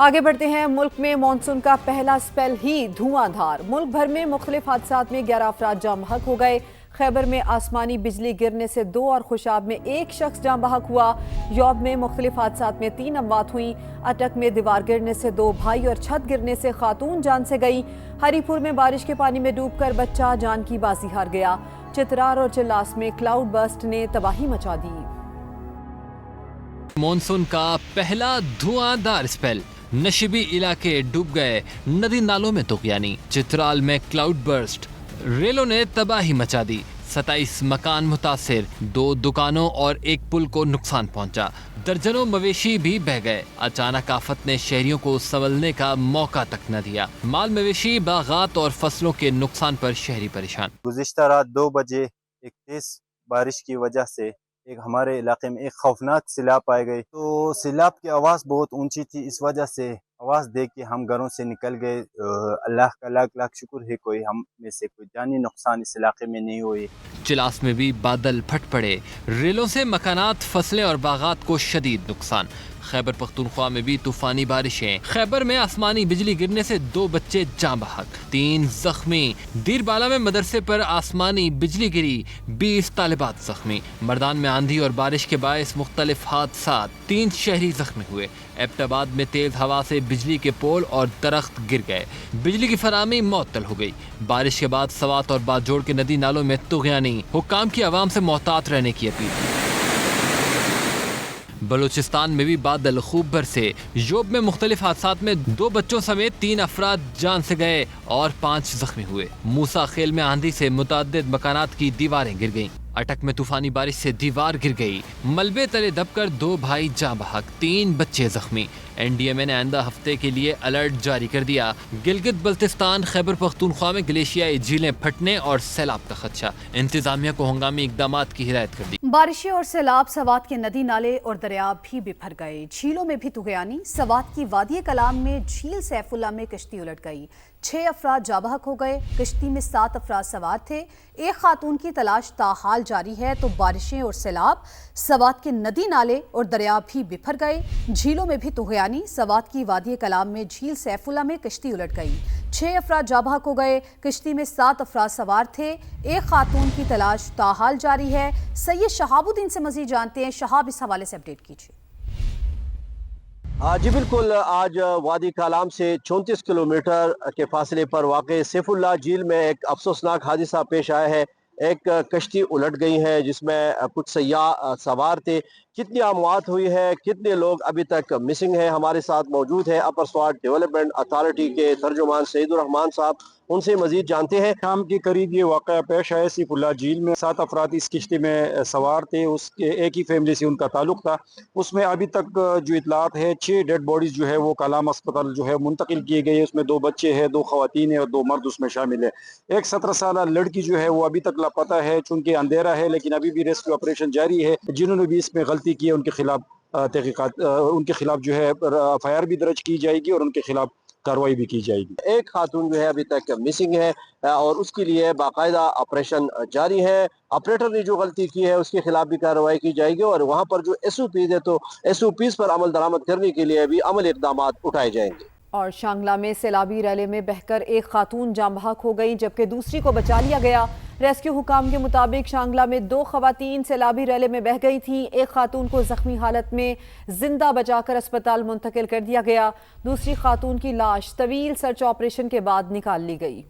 آگے بڑھتے ہیں۔ ملک میں مانسون کا پہلا سپیل ہی دھواں دھار۔ ملک بھر میں مختلف حادثات میں 11 افراد جاں بحق ہو گئے۔ خیبر میں آسمانی بجلی گرنے سے 2 اور خوشاب میں 1 شخص جاں بحق ہوا۔ یوب میں مختلف حادثات میں 3 اموات ہوئیں۔ اٹک میں دیوار گرنے سے 2 بھائی اور چھت گرنے سے خاتون جان سے گئی۔ ہری پور میں بارش کے پانی میں ڈوب کر بچہ جان کی بازی ہار گیا۔ چترال اور چلاس میں کلاؤڈ برسٹ نے تباہی مچا دی۔ مانسون کا پہلا دھواں دھار سپیل، نشیبی علاقے ڈوب گئے، ندی نالوں میں طغیانی۔ چترال میں کلاؤڈ برسٹ، ریلوں نے تباہی مچا دی۔ 27 مکان متاثر، 2 دکانوں اور 1 پل کو نقصان پہنچا۔ درجنوں مویشی بھی بہہ گئے۔ اچانک آفت نے شہریوں کو سنبھلنے کا موقع تک نہ دیا۔ مال مویشی، باغات اور فصلوں کے نقصان پر شہری پریشان۔ گزشتہ رات 2 بجے ایک تیز بارش کی وجہ سے ہمارے علاقے میں ایک خوفناک سیلاب پائے گئے، تو سیلاب کی آواز بہت اونچی تھی، اس وجہ سے آواز دیکھ کے ہم گھروں سے نکل گئے۔ اللہ کا لاکھ لاکھ شکر ہے کوئی ہم میں سے کوئی جانی نقصان اس علاقے میں نہیں ہوئی۔ چلاس میں بھی بادل پھٹ پڑے، ریلوں سے مکانات، فصلیں اور باغات کو شدید نقصان۔ خیبر پختونخوا میں بھی طوفانی بارشیں۔ خیبر میں آسمانی بجلی گرنے سے 2 بچے جاں بحق، 3 زخمی۔ دیر بالا میں مدرسے پر آسمانی بجلی گری، 20 طالبات زخمی۔ مردان میں آندھی اور بارش کے باعث مختلف حادثات، 3 شہری زخمی ہوئے۔ ایبٹ آباد میں تیز ہوا سے بجلی کے پول اور درخت گر گئے، بجلی کی فراہمی معطل ہو گئی۔ بارش کے بعد سوات اور باجوڑ کے ندی نالوں میں طغیانی، حکام کی عوام سے محتاط رہنے کی اپیل۔ بلوچستان میں بھی بادل خوب برسے۔ یوب میں مختلف حادثات میں 2 بچوں سمیت 3 افراد جان سے گئے اور 5 زخمی ہوئے۔ موسیٰ خیل میں آندھی سے متعدد مکانات کی دیواریں گر گئیں۔ اٹک میں طوفانی بارش سے دیوار گر گئی، ملبے تلے دب کر 2 بھائی جاں بحق، 3 بچے زخمی۔ این ڈی ایم اے نے آئندہ ہفتے کے لیے الرٹ جاری کر دیا۔ گلگت بلتستان، خیبر پختونخوا میں گلیشیائی جھیلیں پھٹنے اور سیلاب کا خدشہ، انتظامیہ کو ہنگامی اقدامات کی ہدایت کر دی۔ بارشیں اور سیلاب سوات کے ندی نالے اور دریا بھی بکھر گئے، جھیلوں میں بھی طغیانی۔ سوات کی وادی کلام میں جھیل سیف اللہ میں کشتی الٹ گئی، 6 افراد جاں بحق ہو گئے۔ کشتی میں 7 افراد سوار تھے، 1 خاتون کی تلاش تاحال جاری ہے۔ تو بارشیں اور سیلاب، سوات کے ندی نالے اور دریا بھی بکھر گئے، جھیلوں میں بھی طغیانی۔ سوات کی وادی کلام میں جھیل سیف اللہ میں کشتی الٹ گئی، 6 افراد جاں بحق ہو گئے۔ کشتی میں 7 افراد سوار تھے، 1 خاتون کی تلاش تاحال جاری ہے۔ سید شہاب الدین سے مزید جانتے ہیں۔ شہاب، اس حوالے سے اپڈیٹ کیجیے۔ جی بالکل، آج وادی کالام سے 34 کلومیٹر کے فاصلے پر واقع سیف اللہ جھیل میں ایک افسوسناک حادثہ پیش آیا ہے۔ ایک کشتی الٹ گئی ہے جس میں کچھ سیاح سوار تھے۔ کتنی اموات ہوئی ہے، کتنے لوگ ابھی تک مسنگ ہیں، ہمارے ساتھ موجود ہے اپر سوات ڈیولپمنٹ اتھارٹی کے ترجمان سعید الرحمان صاحب، ان سے مزید جانتے ہیں۔ شام کے قریب یہ واقعہ پیش آیا سیف اللہ جھیل میں۔ 7 افراد اس کشتی میں سوار تھے، اس کے ایک ہی فیملی سے ان کا تعلق تھا۔ اس میں ابھی تک جو اطلاعات ہے 6 ڈیڈ باڈیز جو ہے وہ کالام اسپتال جو ہے منتقل کیے گئے۔ اس میں 2 بچے ہیں، 2 خواتین ہیں اور 2 مرد اس میں شامل ہے۔ ایک 17 سالہ لڑکی جو ہے وہ ابھی تک لاپتہ ہے، چونکہ اندھیرا ہے لیکن ابھی بھی ریسکیو آپریشن جاری ہے۔ جنہوں نے بھی اس میں غلطی کی ہے ان کے خلاف تحقیقات، ان کے خلاف جو ہے ایف آئی آر بھی درج کی جائے گی اور ان کے خلاف کارروائی بھی کی جائے گی۔ ایک خاتون جو ہے ابھی تک مسنگ ہے اور اس کے لیے باقاعدہ آپریشن جاری ہے۔ آپریٹر نے جو غلطی کی ہے اس کے خلاف بھی کارروائی کی جائے گی اور وہاں پر جو ایس او پیز ہے تو ایس او پیز پر عمل درآمد کرنے کے لیے بھی عمل اقدامات اٹھائے جائیں گے۔ اور شانگلہ میں سیلابی ریلے میں بہہ کر 1 خاتون جاں بحق ہو گئی جبکہ دوسری کو بچا لیا گیا۔ ریسکیو حکام کے مطابق شانگلہ میں 2 خواتین سیلابی ریلے میں بہہ گئی تھیں، 1 خاتون کو زخمی حالت میں زندہ بچا کر اسپتال منتقل کر دیا گیا۔ دوسری خاتون کی لاش طویل سرچ آپریشن کے بعد نکال لی گئی۔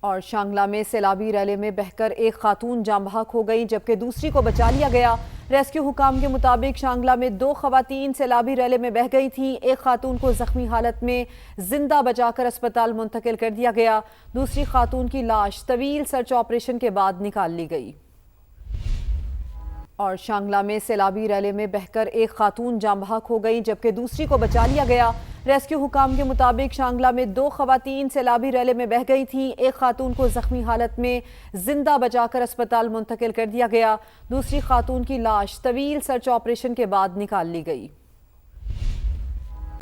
اور شانگلہ میں سیلابی ریلے میں بہہ کر 1 خاتون جاں بحق ہو گئی جبکہ دوسری کو بچا لیا گیا۔ ریسکیو حکام کے مطابق شانگلہ میں 2 خواتین سیلابی ریلے میں بہہ گئی تھیں، 1 خاتون کو زخمی حالت میں زندہ بچا کر اسپتال منتقل کر دیا گیا۔ دوسری خاتون کی لاش طویل سرچ آپریشن کے بعد نکال لی گئی۔ اور شانگلہ میں سیلابی ریلے میں بہہ کر 1 خاتون جاں بحق ہو گئی جبکہ دوسری کو بچا لیا گیا۔ ریسکیو حکام کے مطابق شانگلہ میں 2 خواتین سیلابی ریلے میں بہہ گئی تھیں، 1 خاتون کو زخمی حالت میں زندہ بچا کر اسپتال منتقل کر دیا گیا۔ دوسری خاتون کی لاش طویل سرچ آپریشن کے بعد نکال لی گئی۔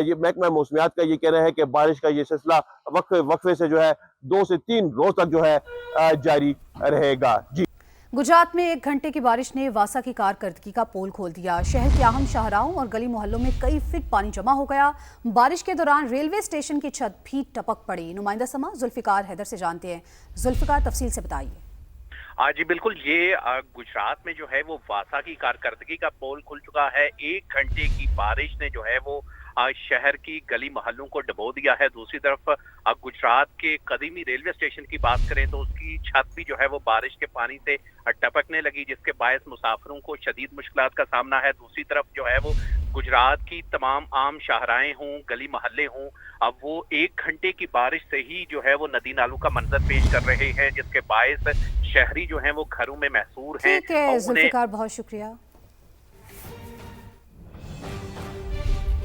یہ محکمہ موسمیات کا یہ کہنا ہے کہ بارش کا یہ سلسلہ وقفے سے جو ہے 2 سے 3 روز تک جو ہے جاری رہے گا. جی گجرات میں 1 گھنٹے کی بارش نے واسا کی کارکردگی کا پول کھول دیا. شہر کے اہم شاہراہوں اور گلی محلوں میں کئی فٹ پانی جمع ہو گیا. بارش کے دوران ریلوے اسٹیشن کی چھت بھی ٹپک پڑی. نمائندہ سما ذوالفقار حیدر سے جانتے ہیں. ذوالفقار تفصیل سے بتائیے. جی بالکل، یہ گجرات میں جو ہے وہ واسا کی کارکردگی کا پول کھل چکا ہے. 1 گھنٹے کی بارش نے جو ہے وہ شہر کی گلی محلوں کو ڈبو دیا ہے. دوسری طرف گجرات کے قدیمی ریلوے اسٹیشن کی بات کریں تو اس کی چھت بھی جو ہے وہ بارش کے پانی سے ٹپکنے لگی، جس کے باعث مسافروں کو شدید مشکلات کا سامنا ہے. دوسری طرف جو ہے وہ گجرات کی تمام عام شاہراہیں ہوں، گلی محلے ہوں، اب وہ 1 گھنٹے کی بارش سے ہی جو ہے وہ ندی نالوں کا منظر پیش کر رہے ہیں، جس کے باعث شہری جو ہیں وہ گھروں میں محصور ہیں. ٹھیک ہے ذوالفقار، بہت شکریہ.